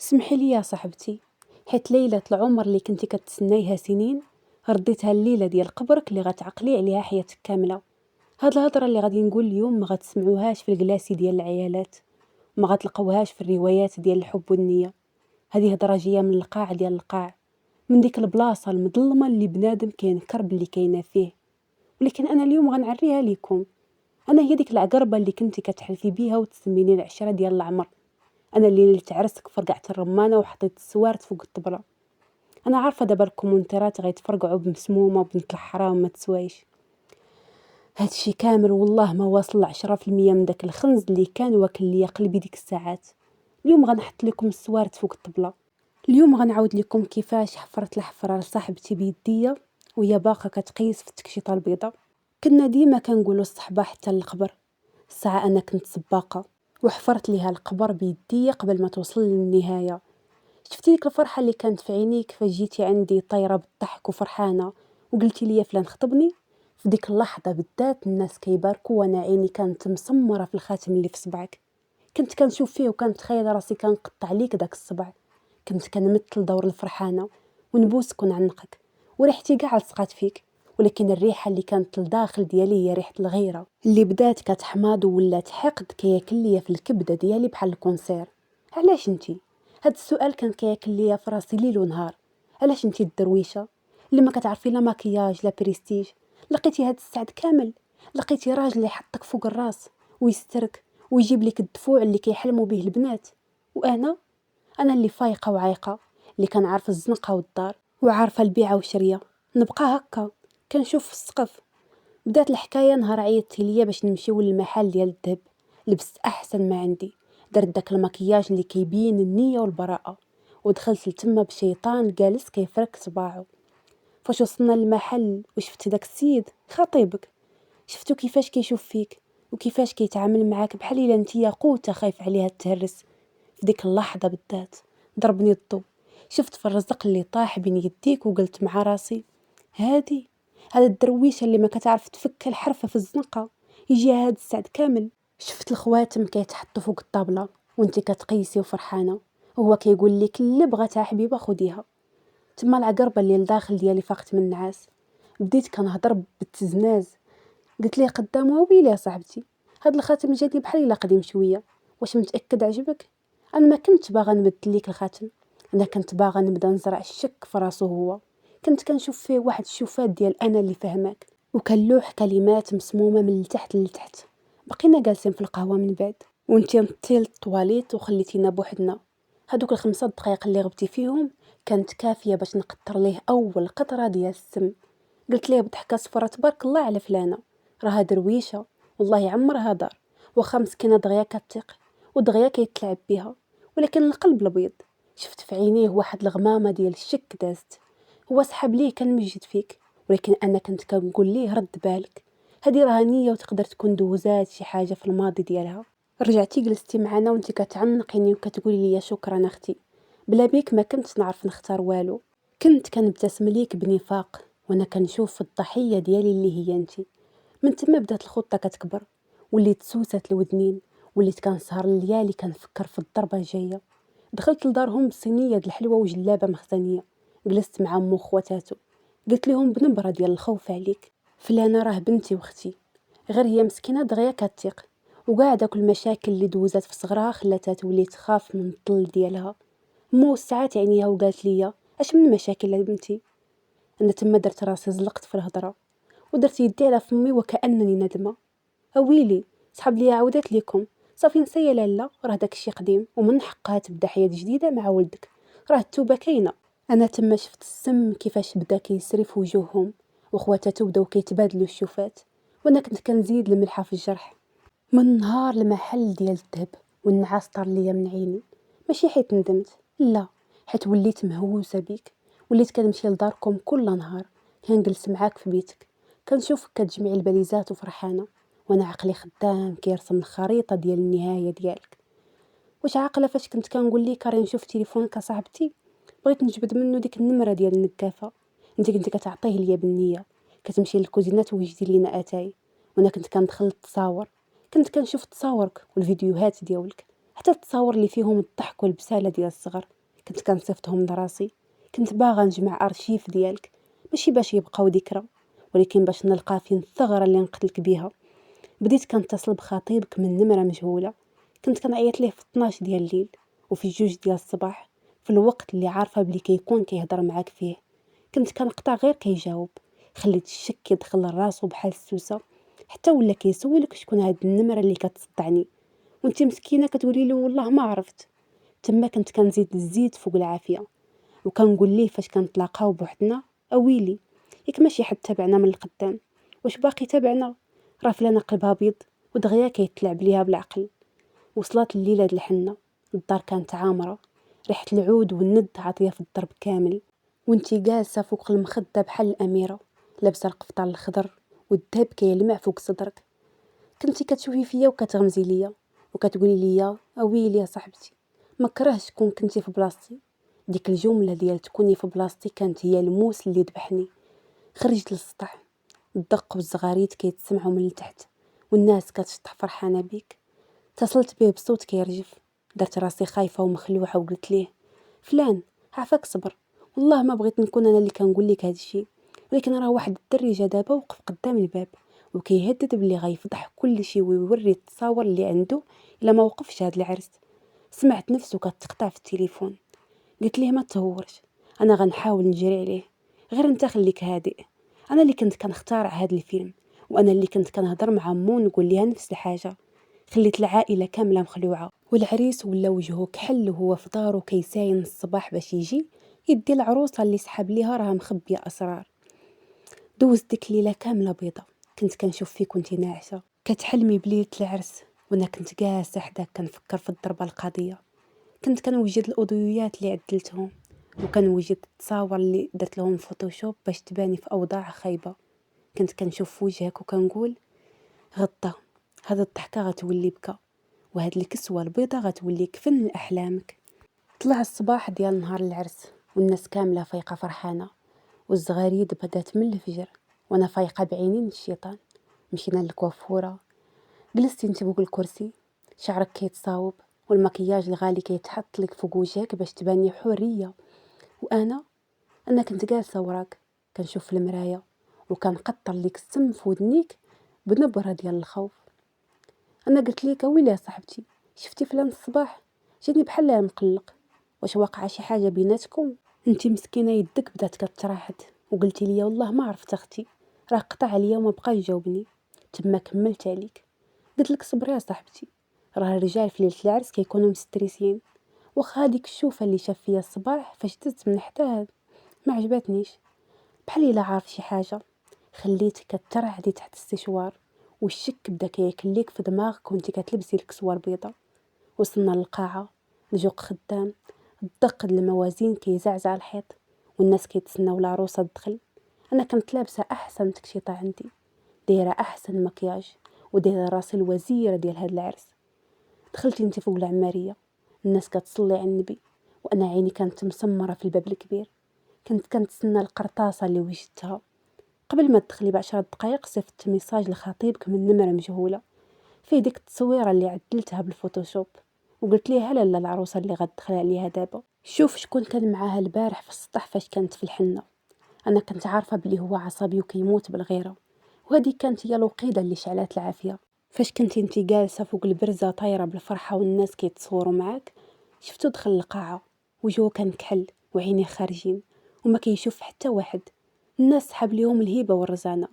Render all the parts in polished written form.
اسمحي لي يا صاحبتي، حيت ليلة العمر اللي كنتي كتسنايها سنين رديتها الليلة ديال قبرك اللي غتعقلي عليها حياتك كاملة. هاد الهضرة اللي غادي نقول اليوم ما غتسمعوهاش في الكلاسي ديال العيالات، ما غتلقاوهاش في الروايات ديال الحب والنية. هذه هضرة جاية من القاع ديال القاع، من ديك البلاصة المظلمة اللي بنادم كينكر باللي كاينة فيه. ولكن انا اليوم غنعريها ليكم. انا هي ديك العقربة اللي كنتي كتحلفي بيها وتسميني العشرة ديال العمر. انا اللي ليلة عرسك فرقعت الرمانة وحطيت السوارت فوق الطبلة. انا عارفه دابا الكومونتيرات غيتفرقعوا بمسمومه وبنت الحرام ما تسوايش. هادشي كامل والله ما واصل 10% من داك الخنز اللي كان واكل ليا قلبي ديك الساعات. اليوم غنحط لكم السوارت فوق الطبله. اليوم غنعاود لكم كيفاش حفرت الحفره لصاحبتي بيديا وهي باقا كتقيس في التكشيطه البيضاء. كنا ديما كنقولوا الصحبه حتى للقبر. الساعه انا كنت سباقه وحفرت ليها القبر بيديا قبل ما توصل للنهايه. شفتي ديك الفرحة اللي كانت في عينيك فاش جيتي عندي طايرة بالضحك وفرحانة وقلتي لي فلان خطبني؟ في ديك اللحظة بالذات الناس كيباركوا وانا عيني كانت مسمرة في الخاتم اللي في صبعك. كنت كنشوف فيه وكانت تخيل راسي كنقطع عليك داك الصبع. كنت كنمثل دور الفرحانة ونبوسك ونعنقك وريحتي كاع لصقات فيك. ولكن الريحة اللي كانت لداخل ديالي هي ريحة الغيرة اللي بدات كتحماض وولات حقد كياكل ليا في الكبدة ديالي بحال الكونسير. علاش انتي؟ هاد السؤال كان كياكل ليا في راسي ليل ونهار. علاش انتي الدرويشه اللي ما كتعرفي لا مكياج لا بريستيج لقيتي هاد السعد كامل؟ لقيتي راجل اللي يحطك فوق الراس ويسترك ويجيب لك الدفوع اللي كيحلموا به البنات. وانا اللي فايقه وعايقه، اللي كنعرف الزنقه والدار وعارفه البيعه والشريه. نبقى هكا كنشوف في السقف. بدات الحكايه نهار عيطتي ليا باش نمشيو للمحل ديال الذهب. لبست احسن ما عندي، درت داك المكياج اللي كيبين النيه والبراءه، ودخلت لتما بشيطان جالس كيفرك صباعو. فاش وصلنا للمحل وشفت داك السيد خطيبك، شفتو كيفاش كيشوف فيك وكيفاش كيتعامل معاك بحال الا نتيا قوته خايف عليها تهرس. في ديك اللحظه بالذات ضربني الضو. شفت في الرزق اللي طاح بين يديك وقلت مع راسي: هادي هذا الدرويشه اللي ما كتعرف تفك الحرفه في الزنقه يجيها هاد السعد كامل. شفت الخواتم كيتحطوا فوق الطابله وانتي كتقيسي وفرحانه، وهو كيقول لك اللي بغاتها حبيبه خديها. تما العقربه اللي لداخل ديالي فاقت من النعاس. بديت كنهضر بالتزناز. قلت ليه قدامه: ويلي يا صاحبتي، هاد الخاتم جاتني بحال الا قديم شويه، واش متاكد عجبك؟ انا ما كنت باغا نبدل ليك الخاتم، انا كنت باغا نبدا نزرع الشك في راسو هو. كنت كنشوف فيه واحد الشوفات ديال انا اللي فهماك، وكنلوح كلمات مسمومه من التحت للتحت. بقينا جالسين في القهوه من بعد وانتي نطيل الطواليت وخليتينا بوحدنا. هادوك الخمسة دقائق اللي غبتي فيهم كانت كافيه باش نقطر ليه اول قطره ديال السم. قلت ليه بضحكه صفرة: تبارك الله على فلانه، راها درويشه والله عمرها دار، واخا مسكينه دغيا كتيق ودغيا كيتلعب بيها، ولكن القلب الابيض. شفت في عينيه واحد الغمامه ديال الشك دازت. هو سحب ليه كنمجد فيك، ولكن انا كنت كنقول ليه رد بالك، هذه راه نيه وتقدر تكون دوزات شي حاجه في الماضي ديالها. رجعتي جلستي معنا وانت كتعنقيني وكتقولي لي: شكرا اختي، بلا بيك ما كنت نعرف نختار والو. كنت كنبتسم ليك بنفاق وانا كنشوف في الضحيه ديالي اللي هي انتي. من تما بدات الخطه كتكبر، وليت سوسه الودنين، وليت كنسهر الليالي كنفكر في الضربه الجايه. دخلت لدارهم بصينيه د الحلوى وجلابه مخزنيه. جلست مع مو خواتاتو، قلت لهم بنبره ديال الخوف عليك: فلانه راه بنتي واختي، غير هي مسكينه دغيا كتيق، وكاع داك المشاكل اللي دوزات في صغرها خلاتها تولي تخاف من الطل ديالها. مو ساعات عينيها وقالت لي: اش من مشاكل يا بنتي؟ انا تما درت راسي زلقت في الهضره ودرت يدي على فمي وكانني ندمه. اويلي، سحب لي عاودت ليكم، صافي نسيه لالا، راه داكشي قديم ومن حقها تبدا حياه جديده مع ولدك، راه التوبه كاينه. انا تما شفت السم كيفاش بدا كيسري في وجوههم، وخواتاتو بداو كيتبادلوا الشوفات، وانا كنت كنزيد الملحه في الجرح. من نهار المحل ديال الذهب والنعاس طار ليا من عيني، ماشي حيت ندمت، لا، حيت وليت مهووسه بيك. وليت كنمشي لداركم كل نهار، كنجلس معاك في بيتك، كنشوفك كتجمعي الباليزات وفرحانه، وانا عقلي خدام كيرسم الخريطه ديال النهايه ديالك. واش عاقله فاش كنت كنقول لك راني نشوف تليفونك صاحبتي؟ بغيت نجبد منه ديك النمره ديال النكافه. انت كنتي كتعطيه ليا بالنيه، كتمشي للكوزينه توجدي لينا اتاي، وانا كنت كندخل التصاور، كنت كنشوف تصاورك والفيديوهات ديالك. حتى التصاور اللي فيهم الضحك والبسالة ديال الصغر كنت كنصيفطهم لراسي. كنت باغا نجمع ارشيف ديالك، ماشي باش يبقاو ذكرى، ولكن باش نلقى فين الثغرة اللي نقتلك بيها. بديت كنتصل بخطيبك من نمرة مجهولة، كنت كنعيط ليه في 12 ديال الليل وفي 2 ديال الصباح، في الوقت اللي عارفة بلي كيكون كيهضر معاك فيه. كنت كنقطع غير كيجاوب. خليت الشك يدخل لراسو بحال السوسة، حتى ولا كيسولك شكون هاد النمرة اللي كتصدعني، وانت مسكينة كتقولي له والله ما عرفت. تما كنت كنزيد الزيت فوق العافية، وكنقول ليه فاش كنتلاقاو بوحدنا: اويلي، ياك ماشي حد تابعنا من القدام، واش باقي تابعنا؟ راه فلانة قلبها بيض ودغيا كيتلعب ليها بالعقل. وصلت الليلة د الحنة، الدار كانت عامرة، ريحة العود والند عاطية في الدرب كامل، وانتي جالسة فوق المخدة بحال الأميرة، لابسة القفطان الخضر والذهب كيلمع فوق صدرك. كنتي كتشوفي فيا وكتغمزي ليا وكتقولي ليا: اويلي يا صاحبتي، ما كرهش تكون كنتي في بلاصتي. ديك الجملة ديال تكوني في بلاصتي كانت هي الموس اللي ذبحني. خرجت للسطح، الدق والزغاريد كيتسمعوا من التحت، والناس كتشطح فرحانة بيك. اتصلت بيه بصوت كيرجف، درت راسي خايفة ومخلوعة وقلت ليه: فلان، عافاك صبر، والله ما بغيت نكون انا اللي كنقول لك هذا الشيء، ولكن راه واحد الدري جا دابا وقف قدام الباب وكيهدد بلي غيفضح كل شيء ويوري التصاور اللي عنده الا ما وقفش هذا العرس. سمعت نفسه كتقطع في التليفون. قلت ليه: ما تهورش، انا غنحاول نجري عليه، غير انت خليك هادئ. انا اللي كنت كنختارع هذا الفيلم، وانا اللي كنت كنهضر مع مو نقول ليها نفس الحاجه. خليت العائله كامله مخلوعه، والعريس ولا وجهه كحل وهو في دارو كيساين الصباح باش يجي يدي العروسه اللي سحب ليها راها مخبيه اسرار. دوزت ديك الليله كامله بيضه، كنت كنشوف فيك وانتي ناعسه كتحلمي بليله العرس، وانا كنت جالسه حداك كنفكر في الضربه القاضيه. كنت كنوجد الاضويات اللي عدلتهم، وكنوجد التصاور اللي درت لهم فوتوشوب باش تباني في اوضاع خايبه. كنت كنشوف في وجهك وكنقول: غدا هاد الضحكه غتولي بكا، وهاد الكسوه البيضه غتولي كفن لاحلامك. طلع الصباح ديال نهار العرس، والناس كامله فايقه فرحانه، والزغاريد بدات من الفجر، وانا فايقه بعينين الشيطان. مشينا للكوافوره، جلستي انت فوق الكرسي، شعرك كيتصاوب والمكياج الغالي كيتحط لك فوق وجهك باش تباني حوريه. وانا كنت جالسه وراك كنشوف في المرايه، وكنقطر ليك السم في ودنيك بنبره ديال الخوف. انا قلت ليك: ويلي يا صاحبتي، شفتي فلان الصباح؟ جاني بحال مقلق، واش واقعه شي حاجه بيناتكم؟ انتي مسكينه يدك بدات كتراحد، وقلتي لي: والله ما عرفت اختي، راه قطع عليا وما بقى يجاوبني. تما كملت عليك، قلت لك: صبري يا صاحبتي، راه الرجال في ليله العرس كيكونوا مستريسين. واخا هذيك الشوفه اللي شاف فيا الصباح فاش دزت من حداه ما عجبتنيش، بحال الا عارف شي حاجه. خليتك كترعدي تحت السشوار، والشك بدا كياكل ليك في دماغك وانت كتلبسي الكسوه البيضاء. وصلنا للقاعه، الجوق خدام، الدق د الموازين كيزعزع الحيط، والناس كيتسناو العروسه تدخل. انا كنت لابسه احسن تكشيطه عندي، دايره احسن مكياج، ودايره راسي الوزيره ديال هاد العرس. دخلتي انت فوق العماريه، الناس كتصلي على النبي، وانا عيني كانت مسمره في الباب الكبير. كنت كنتسنى القرطاسه اللي وجدتها. قبل ما تدخلي ب10 دقايق صيفطت ميساج لخطيبك من نمره مجهوله، فيه ديك التصويره اللي عدلتها بالفوتوشوب، وقلت ليه: هلا لا العروسه اللي غتدخل عليها دابا، شوف شكون كان معاها البارح في السطح فاش كانت في الحنه. انا كنت عارفه بلي هو عصبي وكيموت بالغيره، وهذه كانت هي الوقيده اللي شعلات العافيه. فاش كنتي انتي جالسه فوق البرزه طايره بالفرحه والناس كيتصوروا معاك، شفتو دخل القاعه، وجهه كان كحل وعينيه خارجين وما كيشوف حتى واحد. الناس سحب ليهم الهيبه والرزانه،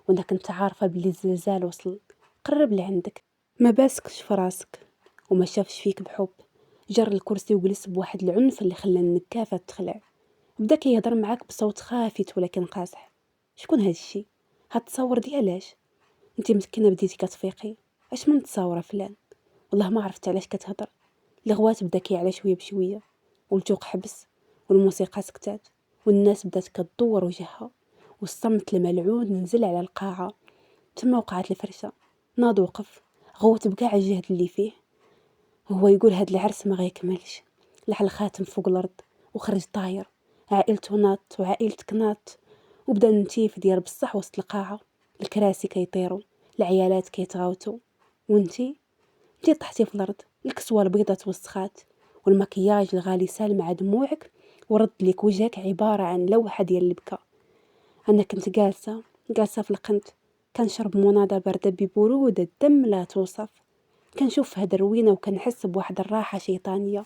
وانا كنت عارفه بلي الزلزال وصل قرب لعندك. ما باسكش في راسك وما شافش فيك بحب، جر الكرسي وجلس بواحد العنف اللي خلى النكافه تخلع. بدا كيهضر معاك بصوت خافت ولكن قاصح: شكون هاد الشي؟ هاد التصاور ديالاش؟ انتي مسكينه بديتي كتفيقي: اش من تصاوره فلان؟ والله ما عرفت علاش كتهضر. الغوات بدا كيعلى شويه بشويه، والجوق حبس، والموسيقى سكتات، والناس بدات كتدور وجهها، والصمت الملعون نزل على القاعه. تما وقعت الفرشه، ناض وقف، غوت بكاع الجهد اللي فيه، وهو يقول هاد العرس ما غيكملش. لحل الخاتم فوق الارض وخرج طاير. عائلته ناط وعائلتك ناط، وبدا النتيف ديال بصح وسط القاعه. الكراسي كيطيروا، العيالات كيتغاوتوا، وانتي طحتي في الارض الكسوة البيضة توسخات، والمكياج الغالي سال مع دموعك ورد لك وجهك عبارة عن لوحة ديال البكا. أنا كنت جالسة في القنت، كنشرب مناضة باردة ببرودة الدم لا توصف، كنشوفها دروينة وكنحس بواحد الراحة شيطانية.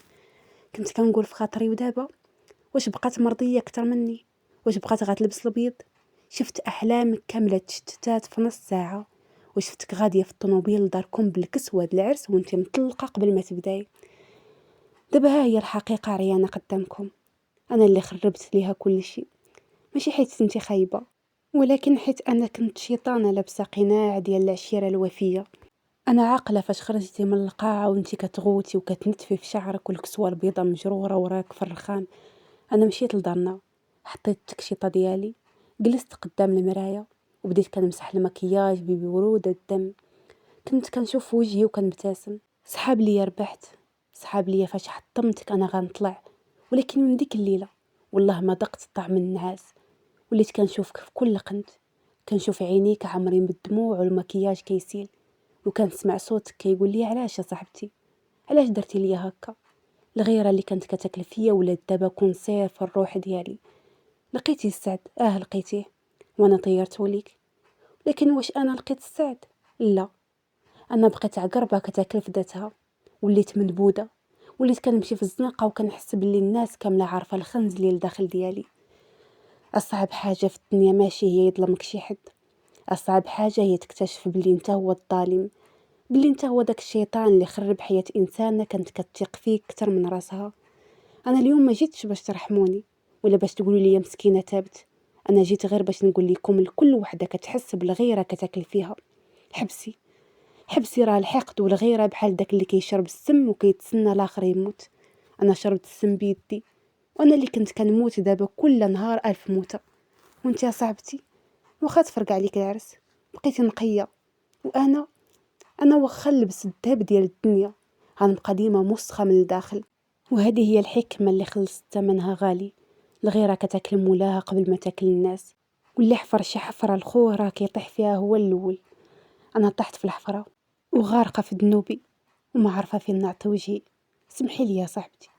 كنت كنقول في خاطري ودابا واش بقات مرضية أكتر مني؟ واش بقات غتلبس البيض؟ شفت أحلامك كاملة تشتتات في نص ساعة، وشفتك غادية في الطوموبيل لداركم بالكسوة د العرس وانت مطلقة قبل ما تبداي. دابا ها هي الحقيقة عريانة قدامكم، أنا اللي خربت ليها كل شيء، ماشي حيت انت خايبة، ولكن حيت أنا كنت شيطانة لابسة قناع ديال العشيرة الوفية. أنا عاقلة فاش خرجتي من القاعة وانتي كتغوتي وكتنتفي في شعرك والكسوة البيضة مجرورة وراك في الرخام. أنا مشيت لدارنا، حطيت التكشيطة ديالي، جلست قدام المراية وبديت كنمسح المكياج ببرودة الدم. كنت كنشوف وجهي وكنبتسم. سحاب ليا ربحت، سحاب ليا فاش حطمتك أنا غنطلع. ولكن من ديك الليلة والله ما ذقت طعم النعاس. وليت كنشوفك في كل قنت، كنشوف عينيك عامرين بالدموع والمكياج كيسيل، وكنسمع صوتك كيقول لي علاش يا صاحبتي، علاش درتي ليا هكا؟ الغيرة اللي كانت كتاكل فيا ولات دابا كونسير في الروح ديالي. لقيتي السعد، لقيتيه وانا طيرته ليك. لكن واش انا لقيت السعد؟ لا، انا بقيت عقربه كتاكل في ذاتها، وليت منبوده، وليت كنمشي في الزنقه وكنحس باللي الناس كامله عارفه الخنز اللي لداخل ديالي. اصعب حاجه في الدنيا ماشي هي يظلمك شي حد، اصعب حاجه هي تكتشف باللي انت هو الظالم، باللي انت هو داك الشيطان اللي خرب حياه انسانه كانت كتثق فيك اكثر من راسها. انا اليوم ما جيتش باش ترحموني ولا باش تقولوا لي مسكينه تابت، انا جيت غير باش نقول لكم لكل وحده كتحس بالغيره كتاكل فيها، حبسي، حبسي، راه الحقد والغيره بحال داك اللي كيشرب السم وكيتسنى الاخر يموت. انا شربت السم بيدي، وانا اللي كنت كنموت دابا كل نهار 1000 موتة. وانت يا صاحبتي واخا تفرق عليك العرس بقيتي نقيه، وانا واخا نلبس الذهب ديال الدنيا غنبقى ديما مسخه من الداخل. وهذه هي الحكمة اللي خلصت ثمنها غالي. الغيرة كتاكل مولاها قبل ما تاكل الناس، واللي حفر شي حفرة لخوه راه كيطيح فيها هو الأول. أنا طحت في الحفرة وغارقة في ذنوبي وما عارفة فين نعطي وجهي. سمحي لي يا صاحبتي،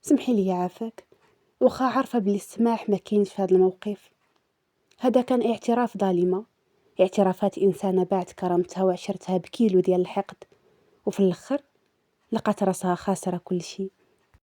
سمحي لي يا عافاك، وخا عارفة بلي السماح ما كاينش في هذا الموقف. هذا كان اعتراف ظالمة، اعترافات إنسانة باعت كرامتها وعشرتها بكيلو ديال الحقد، وفي الآخر لقات راسها خاسرة كل شيء.